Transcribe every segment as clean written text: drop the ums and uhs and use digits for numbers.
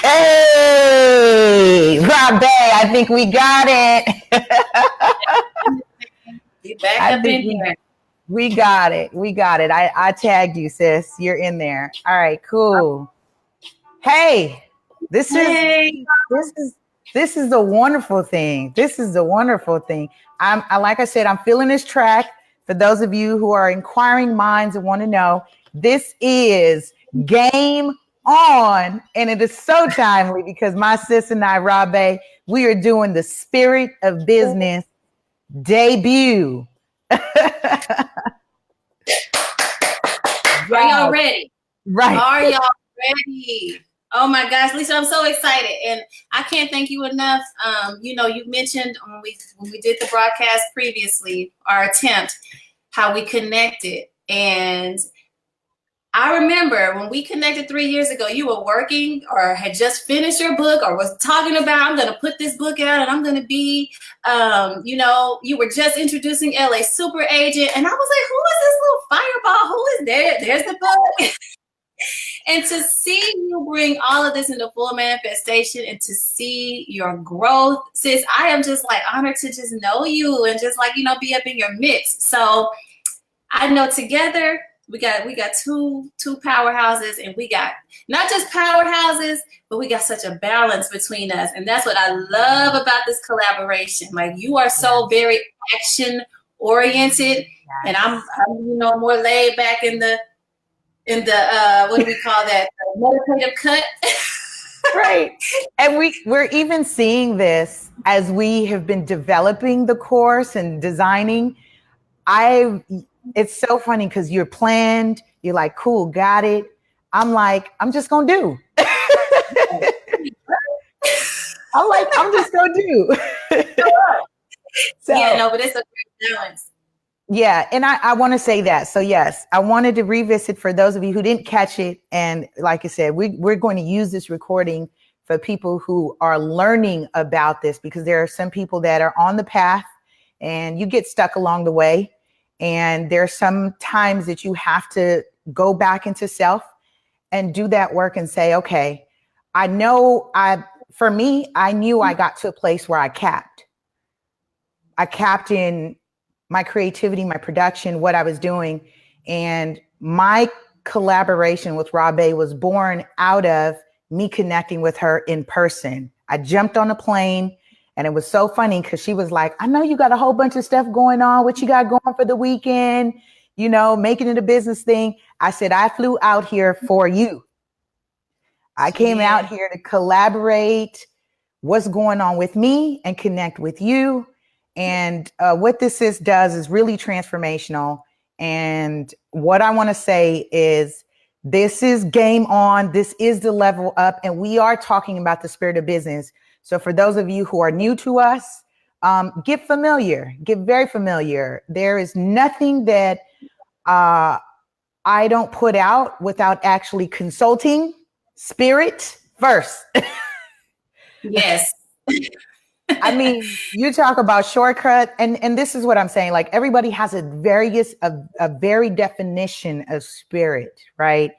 Hey, Ra Bey, I think we got it. You back I up think in here. we got it. We got it. I tagged you, sis. You're in there. All right, cool. Hey, this Hey. is the wonderful thing. This is the wonderful thing. Like I said, I'm feeling this track. For those of you who are inquiring minds and want to know, this is Game On, and it is so timely because my sis and I, Ra Bey, we are doing the Spirit of Business debut. Are y'all ready? Right. Are y'all ready? Oh my gosh, Lisa, I'm so excited, and I can't thank you enough. You mentioned when we did the broadcast previously, our attempt, how we connected, and I remember when we connected 3 years ago, you were working or had just finished your book or was talking about, I'm going to put this book out and I'm going to be, you were just introducing LA Super Agent. And I was like, who is this little fireball? Who is there? There's the book. And to see you bring all of this into full manifestation and to see your growth, sis, I am just like honored to just know you and just be up in your midst. So I know together, we got two powerhouses, and we got not just powerhouses, but we got such a balance between us. And that's what I love about this collaboration. Like, you are so very action oriented, and I'm more laid back in the what do we call that? Meditative cut. Right. And we're even seeing this as we have been developing the course and designing. It's so funny because you're planned, you're like, cool, got it. I'm like, I'm just gonna do. I'm like, I'm just gonna do. So, yeah, no, but it's a great balance. Yeah, and I want to say that. So yes, I wanted to revisit for those of you who didn't catch it. And like I said, we're going to use this recording for people who are learning about this, because there are some people that are on the path and you get stuck along the way. And there are some times that you have to go back into self and do that work and say, okay, I knew I got to a place where I capped in my creativity, my production, what I was doing. And my collaboration with Ra Bey was born out of me connecting with her in person. I jumped on a plane, and it was so funny because she was like, I know you got a whole bunch of stuff going on. What you got going for the weekend? Making it a business thing. I said, I flew out here for you. I came out here to collaborate what's going on with me and connect with you. And what this does is really transformational. And what I want to say is, this is Game On. This is the level up. And we are talking about the spirit of business. So for those of you who are new to us, get very familiar. There is nothing that I don't put out without actually consulting spirit first. Yes. I mean, you talk about shortcut, and this is what I'm saying. Like, everybody has a very definition of spirit, right?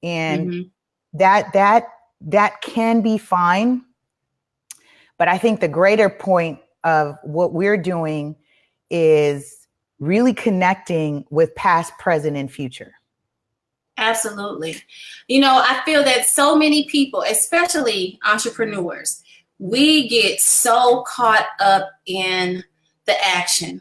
And that can be fine. But I think the greater point of what we're doing is really connecting with past, present, and future. Absolutely. You know, I feel that so many people, especially entrepreneurs, we get so caught up in the action.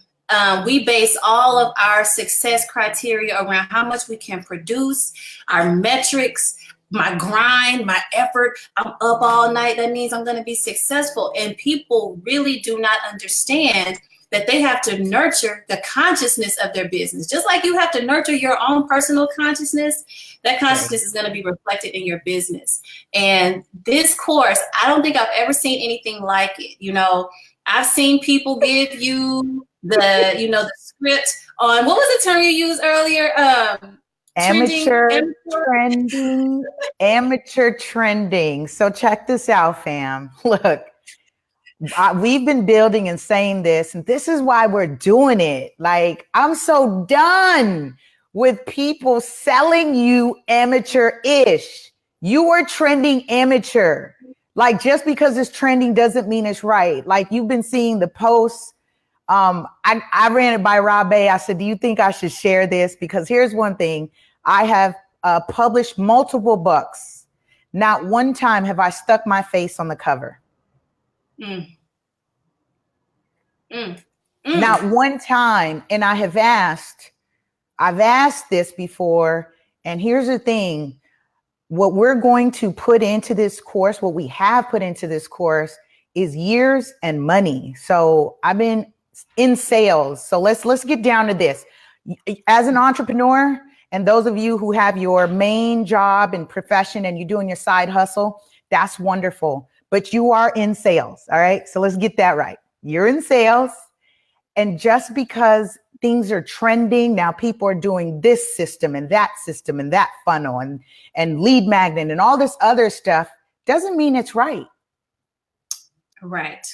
We base all of our success criteria around how much we can produce, our metrics, my grind, my effort. I'm up all night. That means I'm going to be successful. And people really do not understand that they have to nurture the consciousness of their business. Just like you have to nurture your own personal consciousness, that consciousness is going to be reflected in your business. And this course, I don't think I've ever seen anything like it. You know, I've seen people give you the script on, what was the term you used earlier? Amateur trending. So check this out, fam. Look, we've been building and saying this, and this is why we're doing it. Like, I'm so done with people selling you amateur-ish. You are trending amateur. Like, just because it's trending doesn't mean it's right. Like, you've been seeing the posts. I ran it by Ra Bey. I said, do you think I should share this? Because here's one thing. I have published multiple books. Not one time have I stuck my face on the cover. Not one time. And I've asked this before. And here's the thing. What we're going to put into this course, what we have put into this course is years and money. So I've been in sales. So let's get down to this. As an entrepreneur, and those of you who have your main job and profession and you're doing your side hustle, that's wonderful. But you are in sales. All right. So let's get that right. You're in sales. And just because things are trending, now people are doing this system and that funnel and lead magnet and all this other stuff, doesn't mean it's right. Right.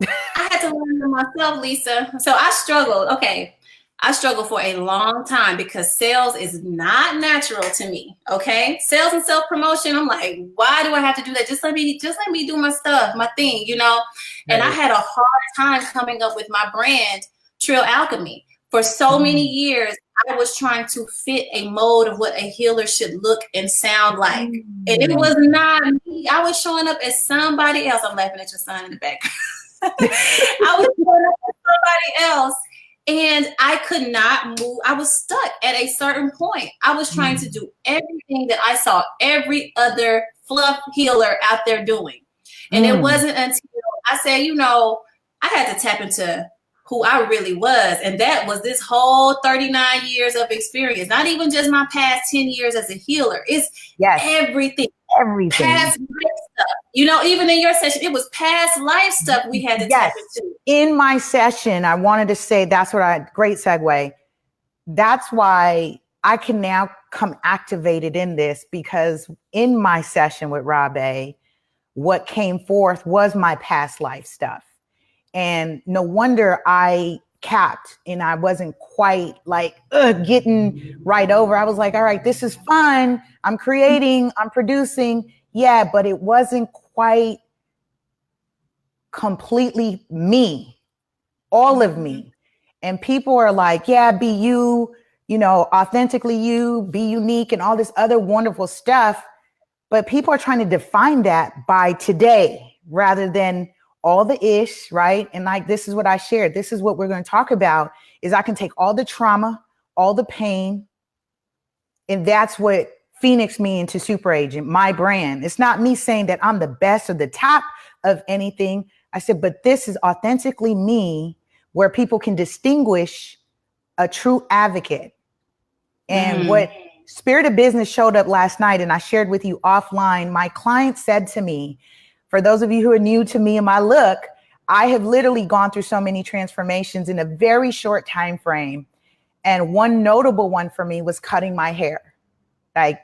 I had to learn it myself, Lisa. So I struggled. Okay. I struggled for a long time because sales is not natural to me. Okay. Sales and self-promotion. I'm like, why do I have to do that? Just let me do my stuff, my thing, you know? And I had a hard time coming up with my brand, Trill Alchemy. For so many years, I was trying to fit a mold of what a healer should look and sound like. And it was not me. I was showing up as somebody else. I'm laughing at your son in the back. I was showing up as somebody else. And I could not move. I was stuck at a certain point. I was trying to do everything that I saw every other fluff healer out there doing. And it wasn't until I said, you know, I had to tap into who I really was. And that was this whole 39 years of experience, not even just my past 10 years as a healer. It's everything. Past life stuff. You know, even in your session, it was past life stuff we had to tap into. In my session, I wanted to say great segue. That's why I can now come activated in this, because in my session with Ra Bey, what came forth was my past life stuff. And no wonder I capped and I wasn't quite like getting right over. I was like, all right, this is fun. I'm creating, I'm producing. Yeah, but it wasn't quite completely me, all of me. And people are like, yeah, be you, you know, authentically you, be unique and all this other wonderful stuff. But people are trying to define that by today rather than all the ish, right? And like, this is what I shared. This is what we're going to talk about is I can take all the trauma, all the pain. And that's what Phoenix me into Super Agent, my brand. It's not me saying that I'm the best or the top of anything. I said, but this is authentically me, where people can distinguish a true advocate. And what Spirit of Business showed up last night, and I shared with you offline, my client said to me, for those of you who are new to me and my look, I have literally gone through so many transformations in a very short time frame. And one notable one for me was cutting my hair. Like,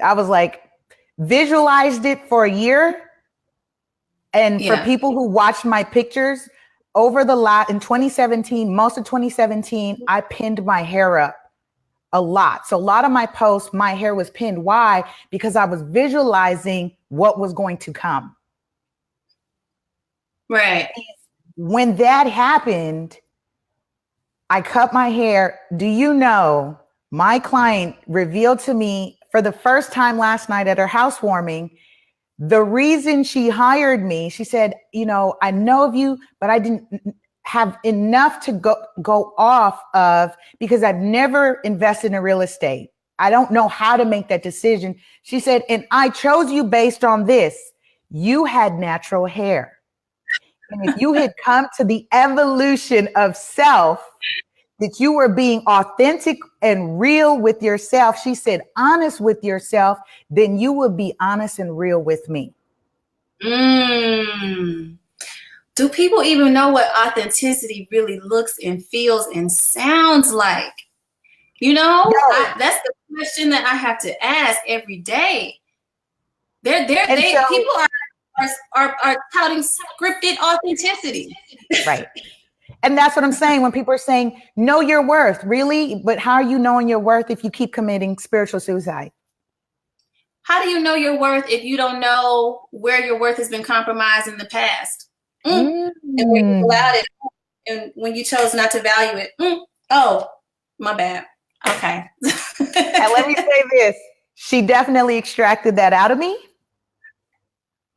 I was like, visualized it for a year. And for people who watched my pictures over in 2017, most of 2017, I pinned my hair up a lot. So a lot of my posts, my hair was pinned. Why? Because I was visualizing what was going to come. Right. when that happened, I cut my hair. Do you know, my client revealed to me for the first time last night at her housewarming, the reason she hired me. She said, I know of you, but I didn't have enough to go off of, because I've never invested in real estate. I don't know how to make that decision. She said, and I chose you based on this. You had natural hair. And if you had come to the evolution of self, that you were being authentic and real with yourself, she said, honest with yourself, then you would be honest and real with me. Do people even know what authenticity really looks and feels and sounds like? No. That's the question that I have to ask every day. People are touting scripted authenticity. Right. And that's what I'm saying. When people are saying, know your worth, really? But how are you knowing your worth if you keep committing spiritual suicide? How do you know your worth if you don't know where your worth has been compromised in the past? And when you allowed it, and when you chose not to value it. Oh, my bad. Okay. And let me say this. She definitely extracted that out of me.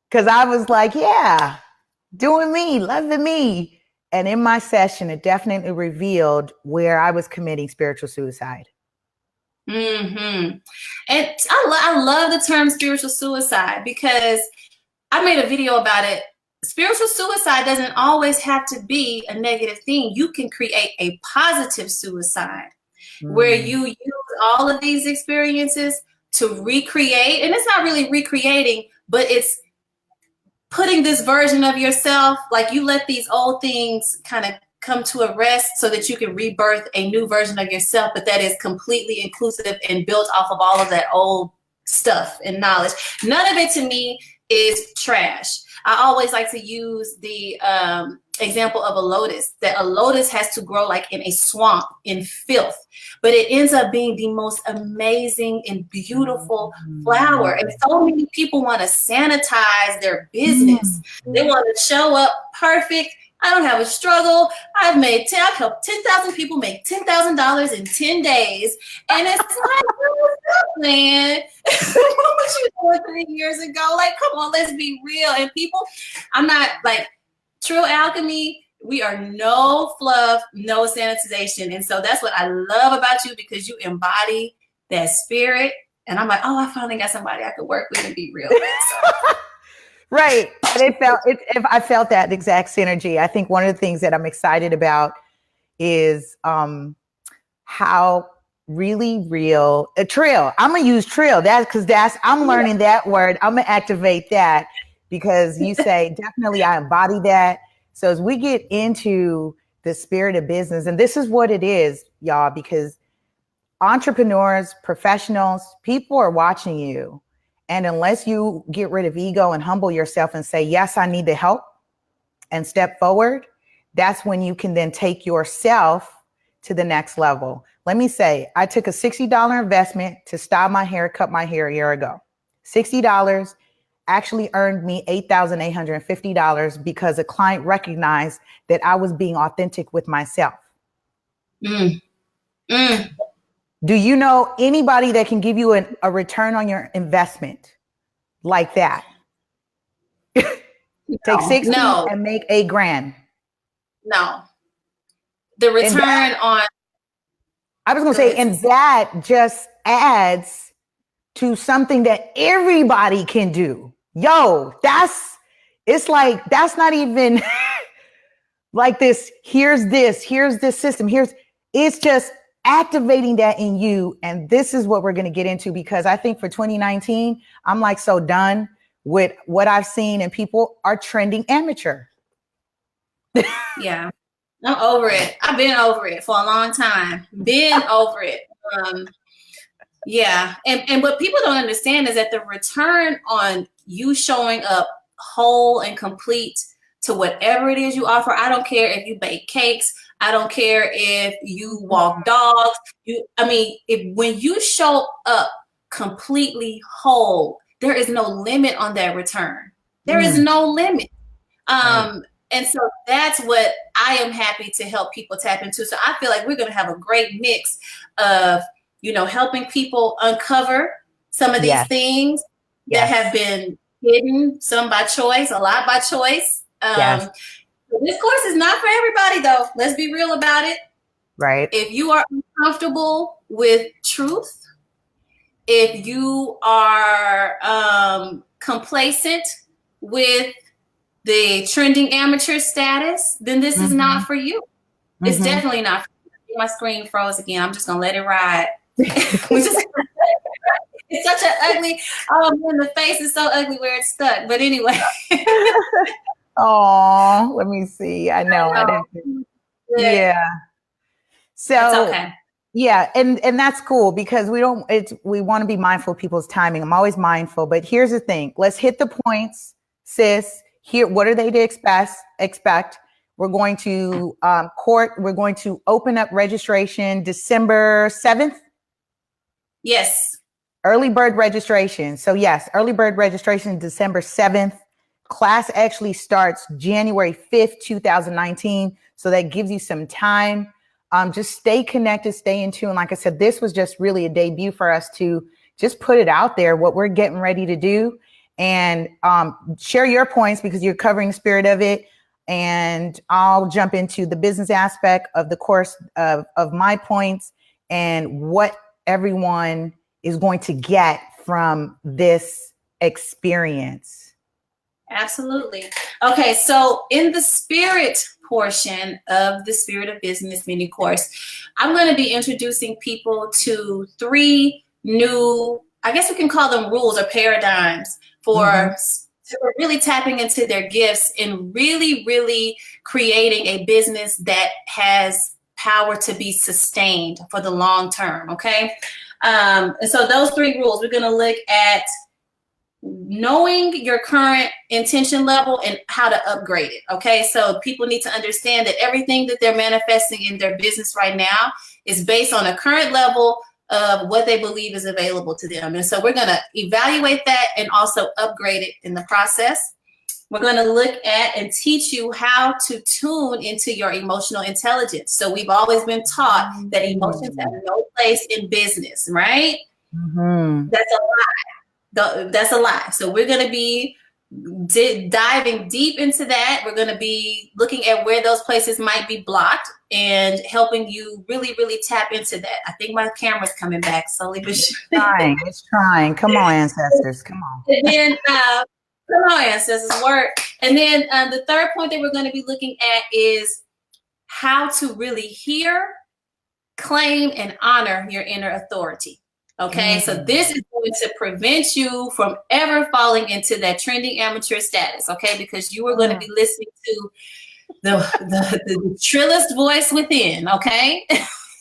Because I was like, yeah, doing me, loving me. And in my session, it definitely revealed where I was committing spiritual suicide. And I love the term spiritual suicide, because I made a video about it. Spiritual suicide doesn't always have to be a negative thing. You can create a positive suicide where you use all of these experiences to recreate. And it's not really recreating, but it's putting this version of yourself, like you let these old things kind of come to a rest so that you can rebirth a new version of yourself, but that is completely inclusive and built off of all of that old stuff and knowledge. None of it to me is trash. I always like to use the example of a lotus, that a lotus has to grow like in a swamp in filth, but it ends up being the most amazing and beautiful flower. And so many people want to sanitize their business. They want to show up perfect. I don't have a struggle. I've helped 10,000 people make $10,000 in 10 days. And it's like, what's up, man? What was you doing 3 years ago? Like, come on, let's be real. And people, I'm not like, true alchemy, we are no fluff, no sanitization. And so that's what I love about you, because you embody that spirit. And I'm like, oh, I finally got somebody I could work with and be real with. So. Right. And I felt that exact synergy. I think one of the things that I'm excited about is how really real a trill. I'm going to use trill. I'm learning that word. I'm going to activate that, because you say, definitely I embody that. So as we get into the spirit of business, and this is what it is, y'all, because entrepreneurs, professionals, people are watching you. And unless you get rid of ego and humble yourself and say, yes, I need the help, and step forward, that's when you can then take yourself to the next level. Let me say, I took a $60 investment to style my hair, cut my hair a year ago. $60 actually earned me $8,850 because a client recognized that I was being authentic with myself. Do you know anybody that can give you a return on your investment like that? Take 60 and make $8,000. No. The return on. I was going to say, and that just adds to something that everybody can do. Yo, that's not even like this. Here's this system. It's just activating that in you. And this is what we're going to get into, because I think for 2019, I'm like so done with what I've seen, and people are trending amateur. Yeah, I'm over it. I've been over it for a long time. Been over it. Yeah. And what people don't understand is that the return on you showing up whole and complete to whatever it is you offer, I don't care if you bake cakes, I don't care if you walk dogs. When you show up completely whole, there is no limit on that return. There is no limit. And so that's what I am happy to help people tap into. So I feel like we're going to have a great mix of, helping people uncover some of these things that have been hidden, some by choice, a lot by choice. This course is not for everybody, though. Let's be real about it. Right. If you are uncomfortable with truth, if you are complacent with the trending amateur status, then this is not for you. It's definitely not for you. My screen froze again. I'm just going to let it ride. It's such an ugly, man, the face is so ugly where it's stuck. But anyway. Oh, let me see. I know. Yeah. So that's okay. Yeah, and that's cool because we want to be mindful of people's timing. I'm always mindful, but here's the thing. Let's hit the points, sis. Here, what are they to expect? We're going to we're going to open up registration December 7th. Yes. Early bird registration. So yes, early bird registration December 7th. Class actually starts January 5th, 2019. So that gives you some time. Just stay connected, stay in tune. Like I said, this was just really a debut for us to just put it out there, what we're getting ready to do, and share your points because you're covering the spirit of it. And I'll jump into the business aspect of the course of my points and what everyone is going to get from this experience. Absolutely. Okay, so in the spirit portion of the Spirit of Business mini course, I'm going to be introducing people to 3 new, I guess we can call them rules or paradigms for really tapping into their gifts and really, really creating a business that has power to be sustained for the long term. Okay. And so those 3 rules, we're going to look at knowing your current intention level and how to upgrade it. Okay. So people need to understand that everything that they're manifesting in their business right now is based on a current level of what they believe is available to them. And so we're going to evaluate that and also upgrade it in the process. We're going to look at and teach you how to tune into your emotional intelligence. So we've always been taught that emotions have no place in business, right? That's a lie. That's a lie. So we're going to be diving deep into that. We're going to be looking at where those places might be blocked and helping you really, really tap into that. I think my camera's coming back slowly but surely. It's trying. Come on, ancestors. Come on. And then, come on, ancestors, work. And then the third point that we're going to be looking at is how to really hear, claim, and honor your inner authority. Okay, so this is going to prevent you from ever falling into that trending amateur status, okay? Because you are going to be listening to the trillest voice within, okay?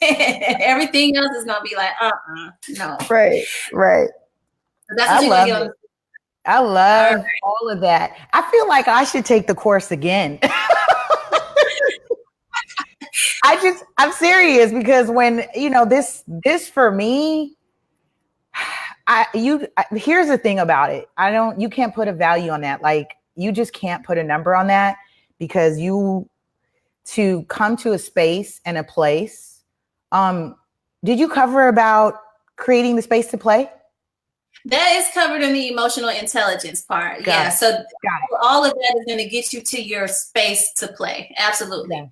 Everything else is going to be like, no. Right. So that's what you're going to get on. I love all of that. I feel like I should take the course again. I'm serious because when, this for me, here's the thing about it. You can't put a value on that. Like you just can't put a number on that because to come to a space and a place. Did you cover about creating the space to play? That is covered in the emotional intelligence part. So all of that is going to get you to your space to play. Absolutely. Yeah.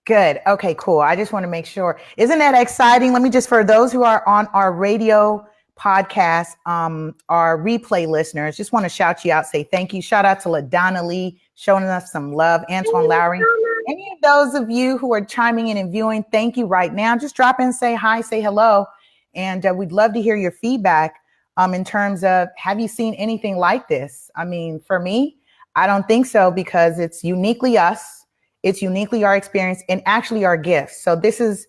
Good. Okay, cool. I just want to make sure. Isn't that exciting? Let me just, for those who are on our radio podcast, our replay listeners, just want to shout you out, say thank you. Shout out to LaDonna Lee, showing us some love. Antoine Lowry. Any of those of you who are chiming in and viewing, thank you right now. Just drop in, say hi, say hello. And we'd love to hear your feedback in terms of, have you seen anything like this? I mean, for me, I don't think so because it's uniquely us. It's uniquely our experience and actually our gifts. So this is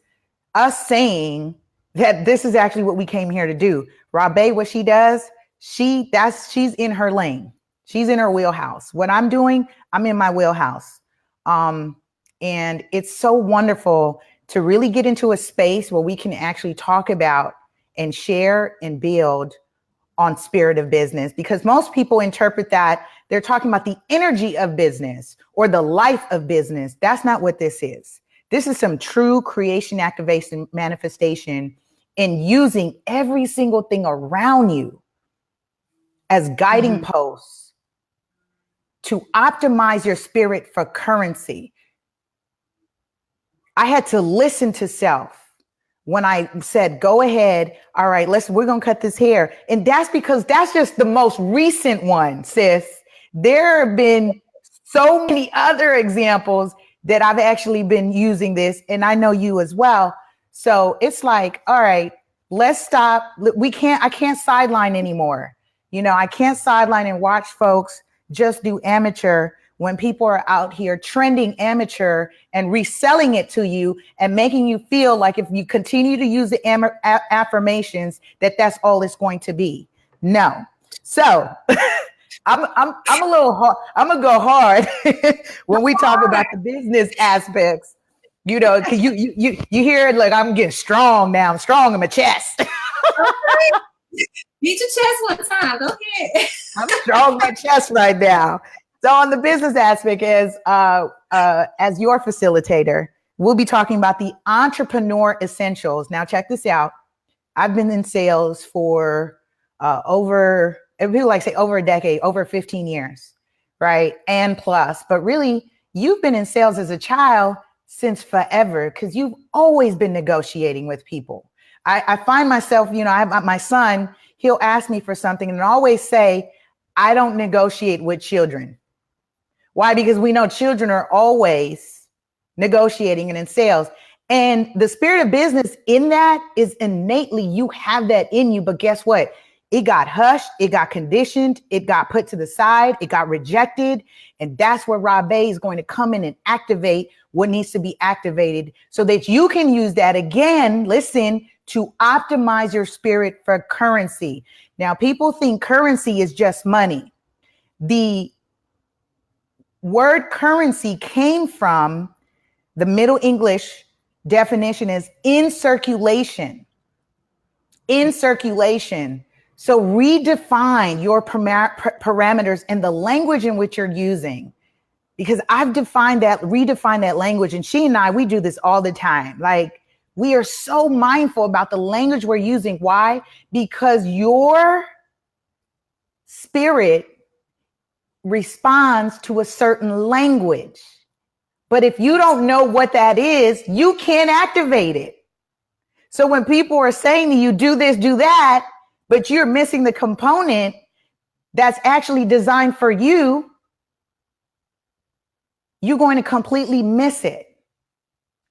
us saying that this is actually what we came here to do. Ra Bey, what she does, she's in her lane. She's in her wheelhouse. What I'm doing, I'm in my wheelhouse. And it's so wonderful to really get into a space where we can actually talk about and share and build on spirit of business, because most people interpret that They're talking about the energy of business or the life of business. That's not what this is. This is some true creation, activation, manifestation, and using every single thing around you as guiding posts to optimize your spirit for currency. I had to listen to self when I said, go ahead. All right, we're going to cut this hair. And that's because that's just the most recent one, sis. There have been so many other examples that I've actually been using this, and I know you as well. So it's like, all right, let's stop. I can't sideline anymore. I can't sideline and watch folks just do amateur when people are out here trending amateur and reselling it to you and making you feel like if you continue to use the affirmations, that's all it's going to be. No. So I'm a little hard. I'm gonna go hard when we talk about the business aspects. Cause you hear it like I'm getting strong now. I'm strong in my chest. Beat your chest one time. Go ahead. I'm strong in my chest right now. So on the business aspect, as your facilitator, we'll be talking about the entrepreneur essentials. Now, check this out. I've been in sales for over a decade, over 15 years, right? And plus, but really, you've been in sales as a child since forever because you've always been negotiating with people. I find myself, my son, he'll ask me for something and I always say, I don't negotiate with children. Why? Because we know children are always negotiating and in sales. And the spirit of business in that is innately, you have that in you. But guess what? It got hushed. It got conditioned. It got put to the side. It got rejected. And that's where Ra Bey is going to come in and activate what needs to be activated so that you can use that again, listen, to optimize your spirit for currency. Now, people think currency is just money. The word currency came from the Middle English definition is in circulation. In circulation. So redefine your parameters and the language in which you're using. Because I've redefined that language. And she and I, we do this all the time. Like, we are so mindful about the language we're using. Why? Because your spirit responds to a certain language. But if you don't know what that is, you can't activate it. So when people are saying to you, do this, do that, but you're missing the component that's actually designed for you, you're going to completely miss it.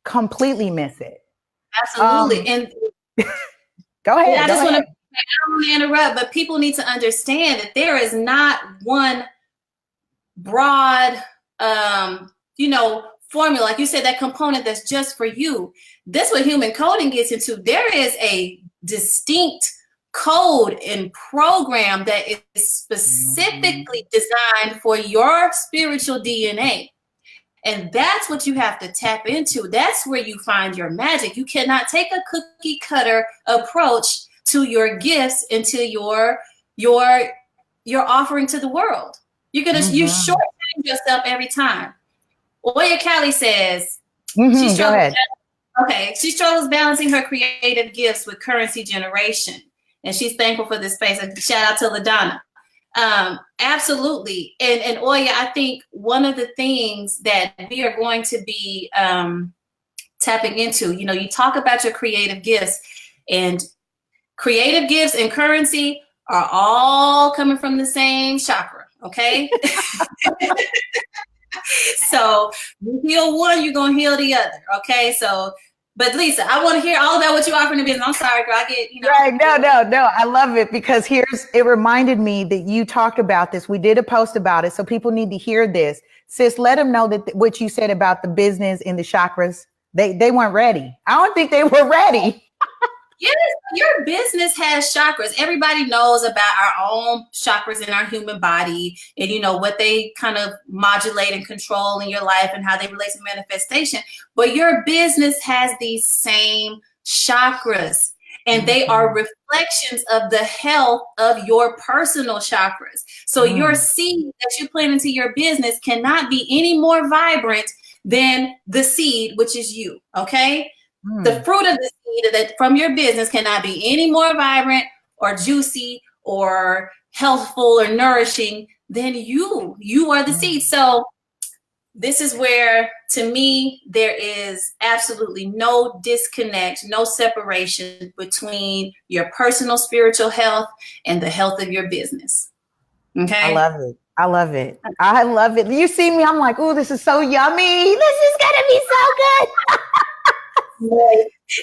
Completely miss it. Absolutely. And go ahead. I don't want to interrupt, but people need to understand that there is not one broad, formula. Like you said, that component that's just for you. This what human coding gets into. There is a distinct code and program that is specifically designed for your spiritual DNA. And that's what you have to tap into. That's where you find your magic. You cannot take a cookie cutter approach to your gifts and to your offering to the world. You shortchange yourself every time. Oya Callie says she struggles. Okay, she struggles balancing her creative gifts with currency generation, and she's thankful for this space. And shout out to LaDonna. Absolutely. And Oya, I think one of the things that we are going to be tapping into, you talk about your creative gifts, and creative gifts and currency are all coming from the same chakra. Okay. So you heal one, you're going to heal the other. Okay. So, but Lisa, I want to hear all about what you offer in the business. I'm sorry, girl. Right. No. I love it because it reminded me that you talked about this. We did a post about it. So people need to hear this. Sis, let them know that what you said about the business and the chakras, they weren't ready. I don't think they were ready. Yes, your business has chakras. Everybody knows about our own chakras in our human body and, what they kind of modulate and control in your life and how they relate to manifestation. But your business has these same chakras. and they are reflections of the health of your personal chakras. So your seed that you plant into your business cannot be any more vibrant than the seed, which is you. Okay. The fruit of the seed that from your business cannot be any more vibrant or juicy or healthful or nourishing than you. You are the seed. So this is where, to me, there is absolutely no disconnect, no separation between your personal spiritual health and the health of your business. Okay. I love it. I love it. I love it. You see me, I'm like, oh, this is so yummy. This is gonna be so good.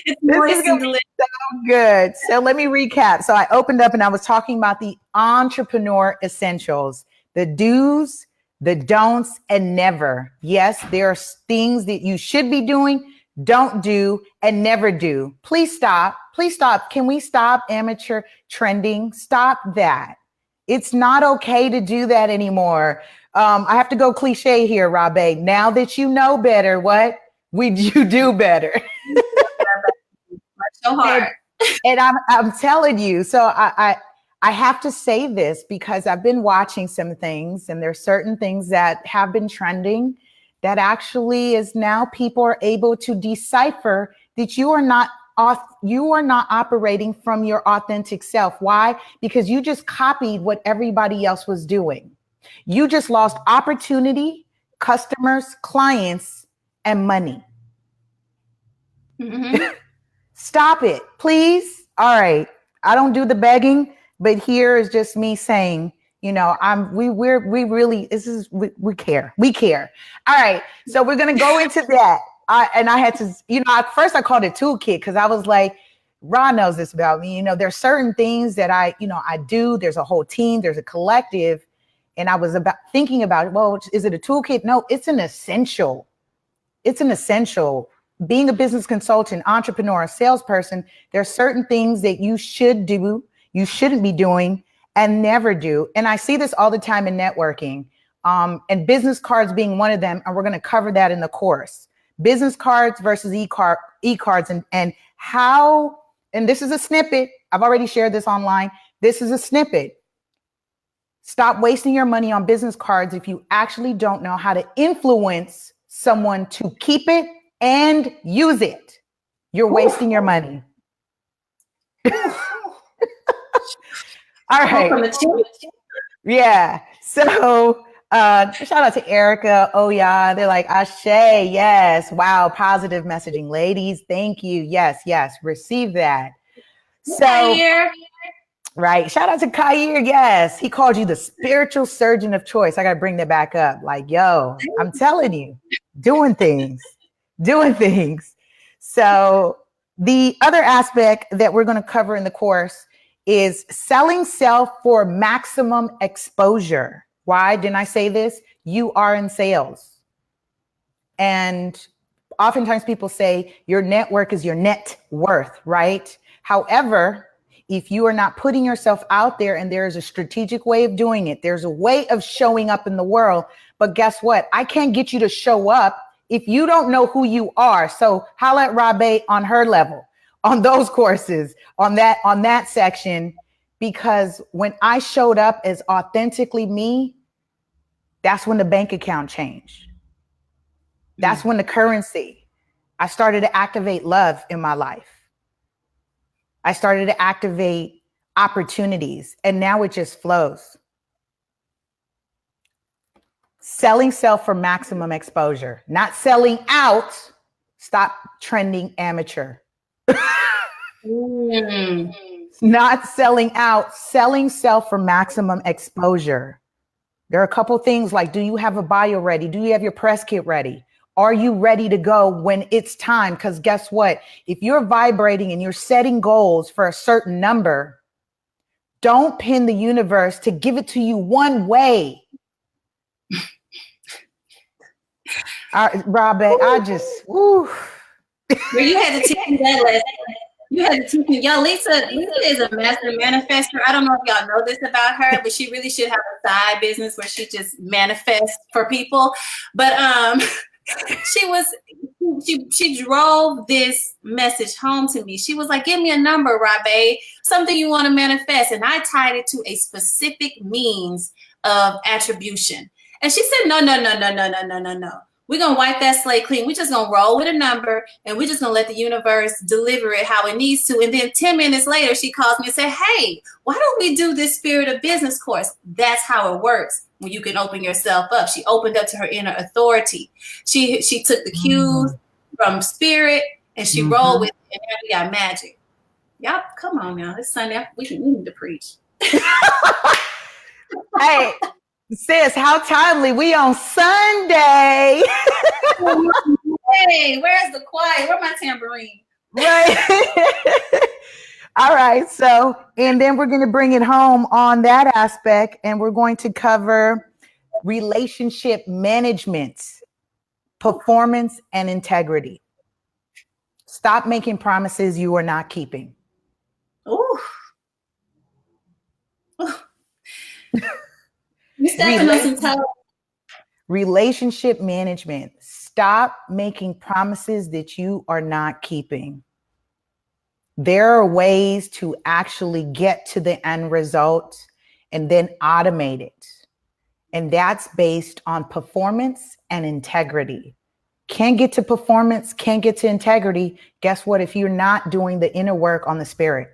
It's moist and delicious. So good. So let me recap. So I opened up and I was talking about the entrepreneur essentials, the do's, the don'ts, and never. Yes, there are things that you should be doing, don't do, and never do. Please stop. Please stop. Can we stop amateur trending? Stop that. It's not okay to do that anymore. I have to go cliche here, Ra Bey. Now that you know better, what would you do better? So hard. And I'm telling you, so I have to say this because I've been watching some things, and there's certain things that have been trending that actually is now people are able to decipher that you are not operating from your authentic self. Why? Because you just copied what everybody else was doing. You just lost opportunity, customers, clients, and money. Stop it, please. All right. I don't do the begging, but here is just me saying, you know, we care. We care. All right. So we're going to go into that. I had to, you know, at first I called it toolkit because I was like, Ra knows this about me. You know, there's certain things that I do. There's a whole team, there's a collective. And I was thinking about, well, is it a toolkit? No, it's an essential. It's an essential. Being a business consultant, entrepreneur, salesperson, there are certain things that you should do, you shouldn't be doing, and never do. And I see this all the time in networking, and business cards being one of them. And we're going to cover that in the course. Business cards versus e-cards and how, and this is a snippet. I've already shared this online. This is a snippet. Stop wasting your money on business cards if you actually don't know how to influence someone to keep it and use it. You're wasting your money. All right. Yeah. So shout out to Erica. Oh yeah. They're like, Ashe. Yes. Wow. Positive messaging. Ladies, thank you. Yes. Yes. Receive that. So right. Shout out to Kair. Yes. He called you the spiritual surgeon of choice. I got to bring that back up. Like, yo, I'm telling you, doing things. So the other aspect that we're going to cover in the course is selling self for maximum exposure. Why didn't I say this? You are in sales. And oftentimes people say your network is your net worth, right? However, if you are not putting yourself out there, and there is a strategic way of doing it, there's a way of showing up in the world. But guess what? I can't get you to show up if you don't know who you are. So holla at Ra Bey on her level, on those courses, on that section, because when I showed up as authentically me, that's when the bank account changed. That's when the currency, I started to activate love in my life. I started to activate opportunities, and now it just flows. Selling self for maximum exposure, not selling out. Stop trending amateur. Not selling out, selling self for maximum exposure. There are a couple things like, do you have a bio ready? Do you have your press kit ready? Are you ready to go when it's time? Because guess what? If you're vibrating and you're setting goals for a certain number, don't pin the universe to give it to you one way. Ra Bey, I just, woo. Well, you had to teach me that lesson. You had to teach me. Yo, Lisa is a master manifester. I don't know if y'all know this about her, but she really should have a side business where she just manifests for people. But She drove this message home to me. She was like, give me a number, Ra Bey, something you want to manifest. And I tied it to a specific means of attribution. And she said, no. We're going to wipe that slate clean. We're just going to roll with a number and we're just going to let the universe deliver it how it needs to. And then 10 minutes later, she calls me and said, hey, why don't we do this Spirit of Business course? That's how it works when you can open yourself up. She opened up to her inner authority. She took the cues from spirit and she rolled with it. And now we got magic. Y'all, come on now. It's Sunday. We need to preach. Hey, sis, how timely. We on Sunday. Hey, where's the choir? Where's my tambourine? Right. All right. So, and then we're going to bring it home on that aspect, and we're going to cover relationship management, performance, and integrity. Stop making promises you are not keeping. Ooh. You stepping on some toes. Relationship management. Stop making promises that you are not keeping. There are ways to actually get to the end result and then automate it. And that's based on performance and integrity. Can't get to performance, can't get to integrity. Guess what? If you're not doing the inner work on the spirit.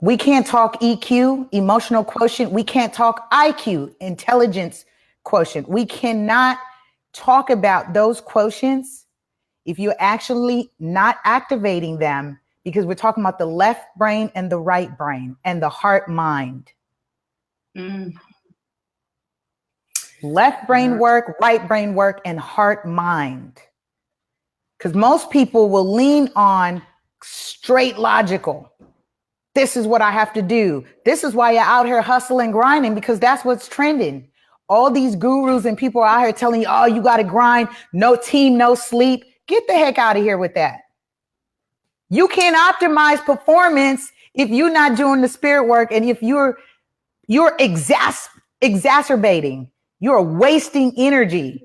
We can't talk EQ, emotional quotient. We can't talk IQ, intelligence quotient. We cannot talk about those quotients if you're actually not activating them, because we're talking about the left brain and the right brain and the heart mind. Left brain work, right brain work, and heart mind. Because most people will lean on straight logical. This is what I have to do. This is why you're out here hustling, grinding, because that's what's trending. All these gurus and people are out here telling you, oh, you got to grind, no team, no sleep. Get the heck out of here with that. You can't optimize performance if you're not doing the spirit work, and if you're exacerbating, you're wasting energy.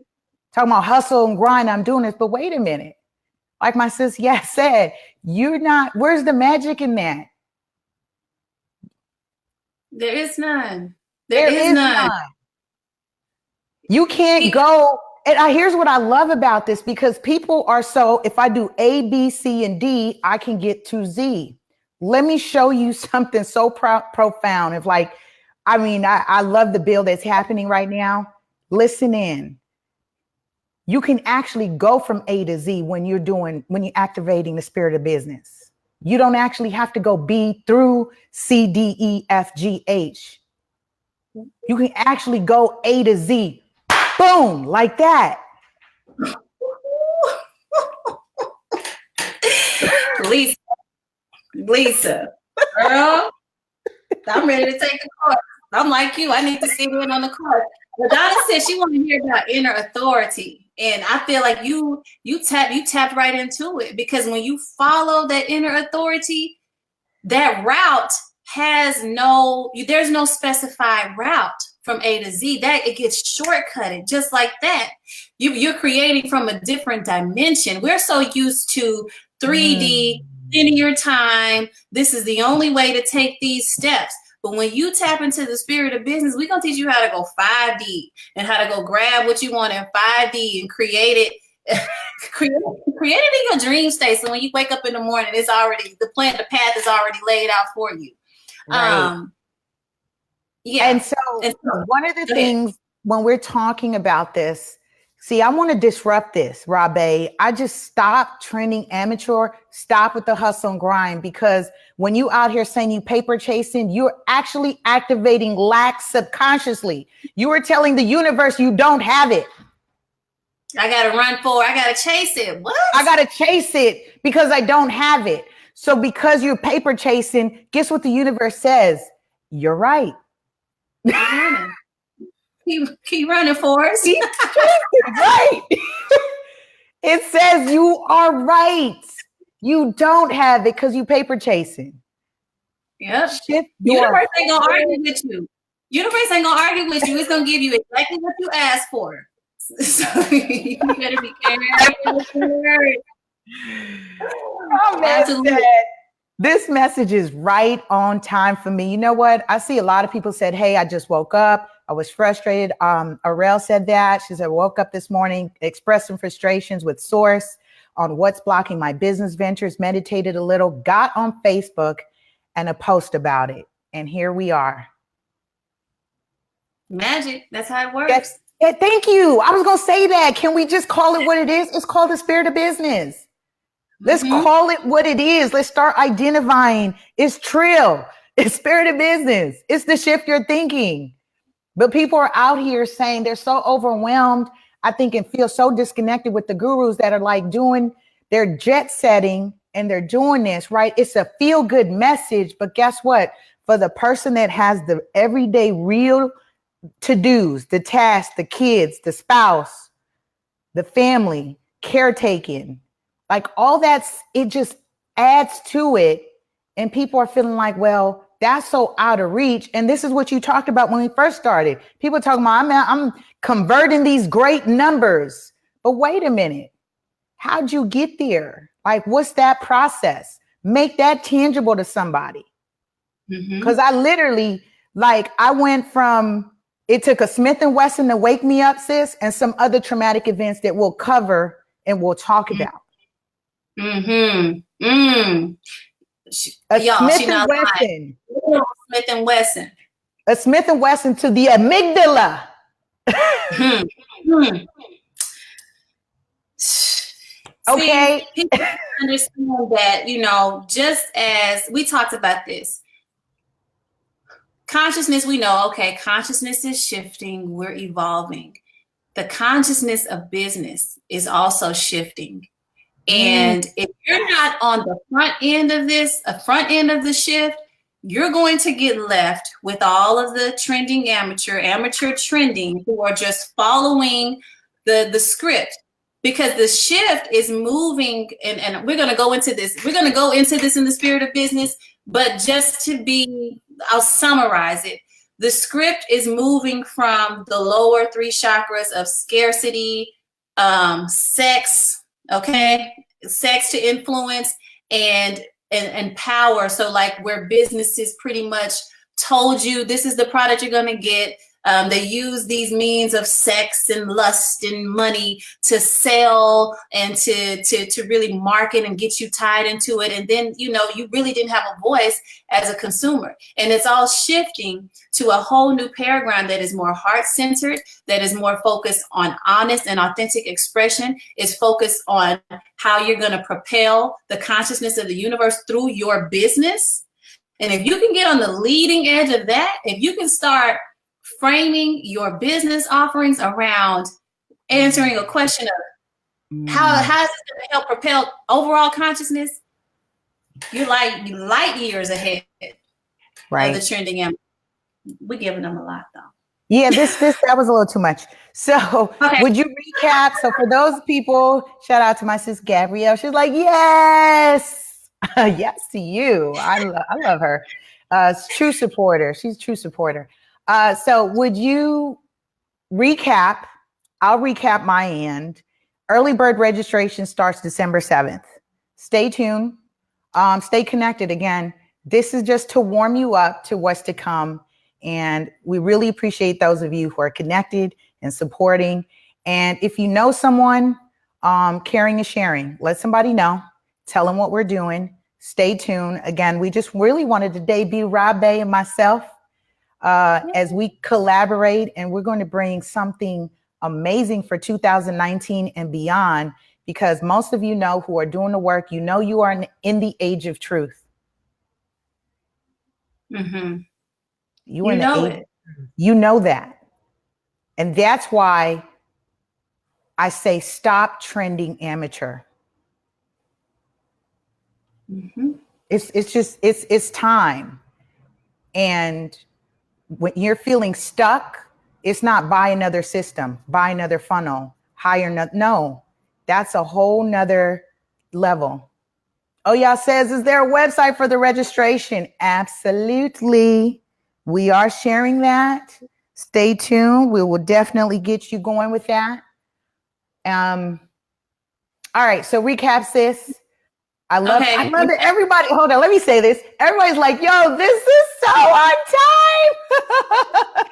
Talking about hustle and grind, I'm doing this, but wait a minute. Like my sis said, you're not, where's the magic in that? There is none. There is none. You can't go. And here's what I love about this, because people are so, if I do A, B, C, and D, I can get to Z. Let me show you something so profound. If like, I mean, I love the build that's happening right now. Listen in. You can actually go from A to Z when you're activating the spirit of business. You don't actually have to go B through C, D, E, F, G, H. You can actually go A to Z. Boom, like that. Lisa, girl, I'm ready to take a course. I'm like you. I need to sit in on the course. But Donna said she wanted to hear about inner authority. And I feel like you tapped right into it, because when you follow that inner authority, that route there's no specified route from A to Z. That it gets shortcutted just like that. You're creating from a different dimension. We're so used to 3D, linear time. This is the only way to take these steps. But when you tap into the spirit of business, we're going to teach you how to go 5D and how to go grab what you want in 5D and create it. create it in your dream state. So when you wake up in the morning, it's already, the path is already laid out for you. Right. Yeah. And so one of the things when we're talking about this, see, I want to disrupt this, Ra Bey. I just stop trending amateur, stop with the hustle and grind, because when you out here saying you paper chasing, you're actually activating lack subconsciously. You are telling the universe you don't have it. I got to run for it. I got to chase it. What? I got to chase it because I don't have it. So because you're paper chasing, guess what the universe says? You're right. Keep running for us. Right. It says you are right. You don't have it because you paper chasing. Yep. Shift Universe ain't gonna argue with you. Universe ain't gonna argue with you. It's gonna give you exactly what you asked for. So you better be careful. Oh, man, this message is right on time for me. You know what? I see a lot of people said, hey, I just woke up. I was frustrated. Arel said that. She said, woke up this morning, expressed some frustrations with Source on what's blocking my business ventures, meditated a little, got on Facebook and a post about it. And here we are. Magic. That's how it works. Yeah, thank you. I was going to say that. Can we just call it what it is? It's called the spirit of business. Let's call it what it is. Let's start identifying. It's trill. It's spirit of business. It's the shift you're thinking. But people are out here saying they're so overwhelmed, I think, and feel so disconnected with the gurus that are like doing their jet setting and they're doing this, right? It's a feel good message. But guess what? For the person that has the everyday real to-dos, the tasks, the kids, the spouse, the family, caretaking, like all that's, it just adds to it. And people are feeling like, well, that's so out of reach. And this is what you talked about when we first started. People talking about, I'm converting these great numbers. But wait a minute. How'd you get there? Like, what's that process? Make that tangible to somebody. Because I literally, like, I went from, it took a Smith & Wesson to wake me up, sis, and some other traumatic events that we'll cover and we'll talk about. A Smith & Wesson. Smith & Wesson. A Smith & Wesson to the amygdala. Okay. See, people understand that, you know, just as we talked about this, consciousness, we know, okay, consciousness is shifting, we're evolving. The consciousness of business is also shifting. And if you're not on the front end of this, a front end of the shift, you're going to get left with all of the trending amateur trending who are just following the script, because the shift is moving. And we're going to go into this. We're going to go into this in the spirit of business, but just to be, I'll summarize it. The script is moving from the lower three chakras of scarcity, sex, okay, sex to influence and power. So like where businesses pretty much told you this is the product you're going to get. They use these means of sex and lust and money to sell and to really market and get you tied into it. And then, you know, you really didn't have a voice as a consumer. And it's all shifting to a whole new paradigm that is more heart-centered, that is more focused on honest and authentic expression, is focused on how you're going to propel the consciousness of the universe through your business. And if you can get on the leading edge of that, if you can start framing your business offerings around answering a question of how is this going to help propel overall consciousness, you're like light years ahead of the trending. We're giving them a lot though. Yeah, that was a little too much. So would you recap? So for those people, shout out to my sis Gabrielle. She's like, yes, yes to you. I love her. True supporter. She's a true supporter. So would you recap? I'll recap my end. Early bird registration starts December 7th. Stay tuned. Stay connected. Again, this is just to warm you up to what's to come. And we really appreciate those of you who are connected and supporting. And if you know someone, caring and sharing, let somebody know. Tell them what we're doing. Stay tuned. Again, we just really wanted to debut Ra Bey and myself as we collaborate, and we're going to bring something amazing for 2019 and beyond, because most of you know who are doing the work, you know you are in the age of truth. You know it. You know that. And that's why I say stop trending amateur. It's time. And when you're feeling stuck, it's not buy another system, buy another funnel, hire no, that's a whole nother level. Oh, y'all says, is there a website for the registration? Absolutely. We are sharing that. Stay tuned. We will definitely get you going with that. All right. So recap, sis. I love that everybody, hold on, let me say this. Everybody's like, yo, this is so on time.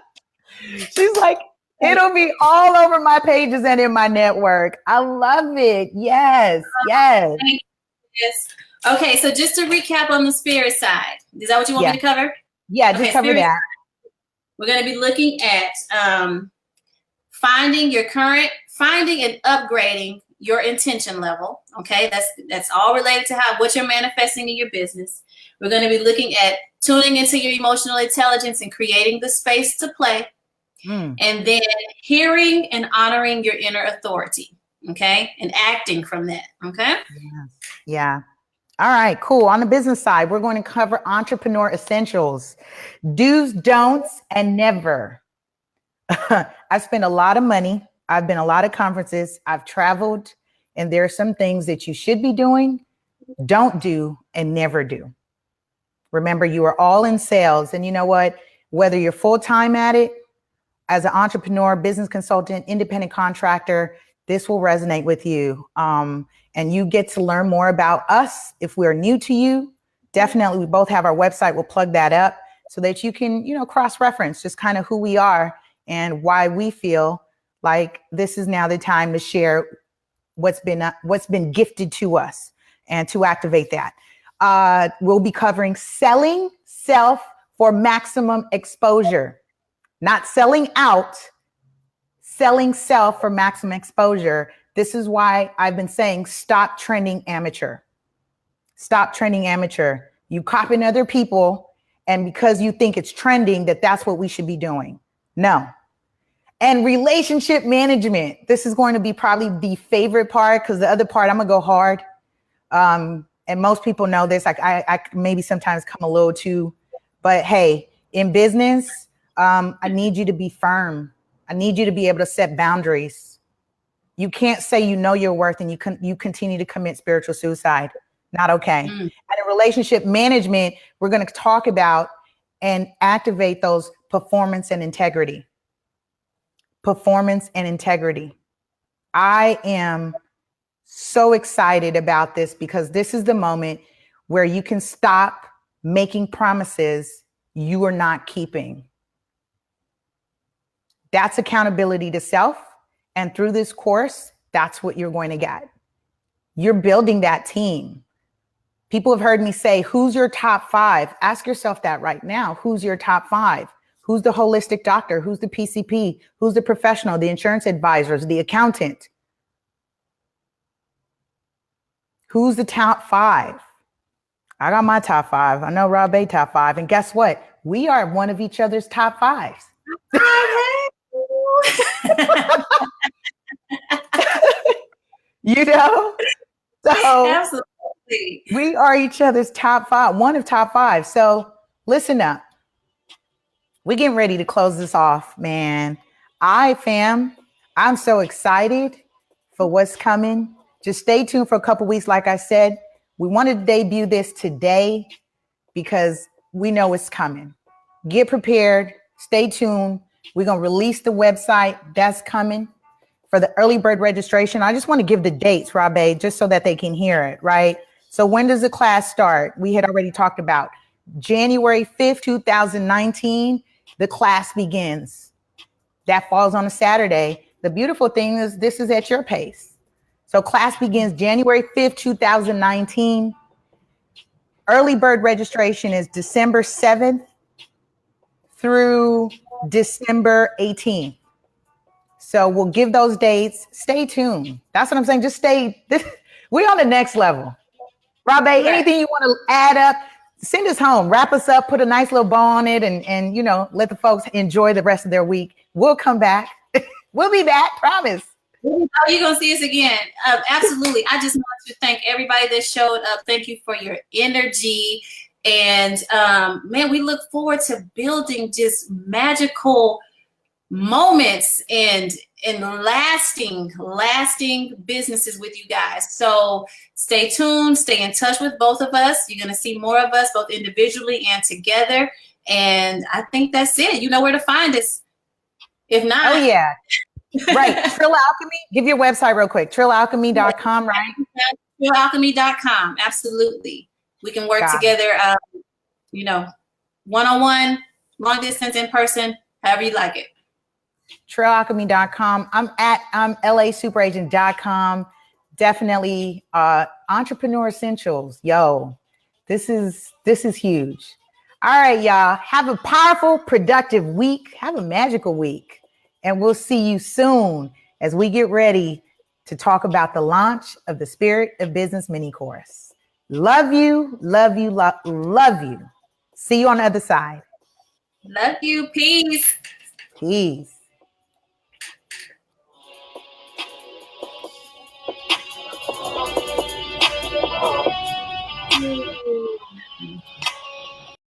She's like, it'll be all over my pages and in my network. I love it. Yes. Yes. Yes. Okay. So just to recap on the spirit side, is that what you want me to cover? Yeah, just cover that. We're going to be looking at finding and upgrading your intention level. Okay, that's all related to what you're manifesting in your business. We're going to be looking at tuning into your emotional intelligence and creating the space to play. And then hearing and honoring your inner authority. Okay, and acting from that. Okay. Yeah. All right, cool. On the business side, we're going to cover entrepreneur essentials, do's, don'ts, and never. I spent a lot of money. I've been a lot of conferences. I've traveled, and there are some things that you should be doing, don't do, and never do. Remember, you are all in sales. And you know what? Whether you're full-time at it, as an entrepreneur, business consultant, independent contractor, this will resonate with you. And you get to learn more about us. If we're new to you, definitely we both have our website. We'll plug that up so that you can, cross-reference just kind of who we are and why we feel like this is now the time to share what's been gifted to us and to activate that. We'll be covering selling self for maximum exposure, not selling out, selling self for maximum exposure. This is why I've been saying, stop trending amateur. Stop trending amateur. You copying other people, and because you think it's trending, that's what we should be doing. No. And relationship management. This is going to be probably the favorite part, because the other part, I'm going to go hard. And most people know this. I maybe sometimes come a little too, but hey, in business, I need you to be firm. I need you to be able to set boundaries. You can't say you know your worth and you continue to commit spiritual suicide. Not okay. And in relationship management, we're going to talk about and activate those performance and integrity. Performance and integrity. I am so excited about this because this is the moment where you can stop making promises you are not keeping. That's accountability to self. And through this course, that's what you're going to get. You're building that team. People have heard me say, who's your top 5? Ask yourself that right now. Who's your top 5? Who's the holistic doctor? Who's the PCP? Who's the professional, the insurance advisors, the accountant? Who's the top 5? I got my top 5. I know Ra Bey top 5. And guess what? We are one of each other's top 5s. So absolutely, we are each other's top 5, one of top 5. So listen up. We're getting ready to close this off, man. I'm so excited for what's coming. Just stay tuned for a couple weeks. Like I said, we wanted to debut this today because we know it's coming. Get prepared. Stay tuned. We're going to release the website. That's coming for the early bird registration. I just want to give the dates, Ra Bey, just so that they can hear it, right? So when does the class start? We had already talked about January 5th, 2019, the class begins. That falls on a Saturday. The beautiful thing is this is at your pace. So class begins January 5th, 2019. Early bird registration is December 7th through December 18th. So we'll give those dates. Stay tuned. That's what I'm saying. Just stay. We're on the next level. Ra Bey, anything you want to add up, send us home, wrap us up, put a nice little bow on it, and let the folks enjoy the rest of their week. We'll come back. We'll be back, promise. Oh, you're going to see us again. Absolutely. I just want to thank everybody that showed up. Thank you for your energy. And man, we look forward to building just magical moments and lasting businesses with you guys. So stay tuned, stay in touch with both of us. You're going to see more of us both individually and together. And I think that's it. You know where to find us. If not. Oh, yeah. Right. Trill Alchemy. Give your website real quick. TrillAlchemy.com, right? TrillAlchemy.com. Absolutely. We can work together, you know, one-on-one, long distance, in person, however you like it. TrillAlchemy.com. I'm LASuperagent.com. Definitely Entrepreneur Essentials. Yo, this is huge. All right, y'all. Have a powerful, productive week. Have a magical week. And we'll see you soon as we get ready to talk about the launch of the Spirit of Business MiniCourse. Love you, love you, love you. See you on the other side. Love you. Peace. Peace.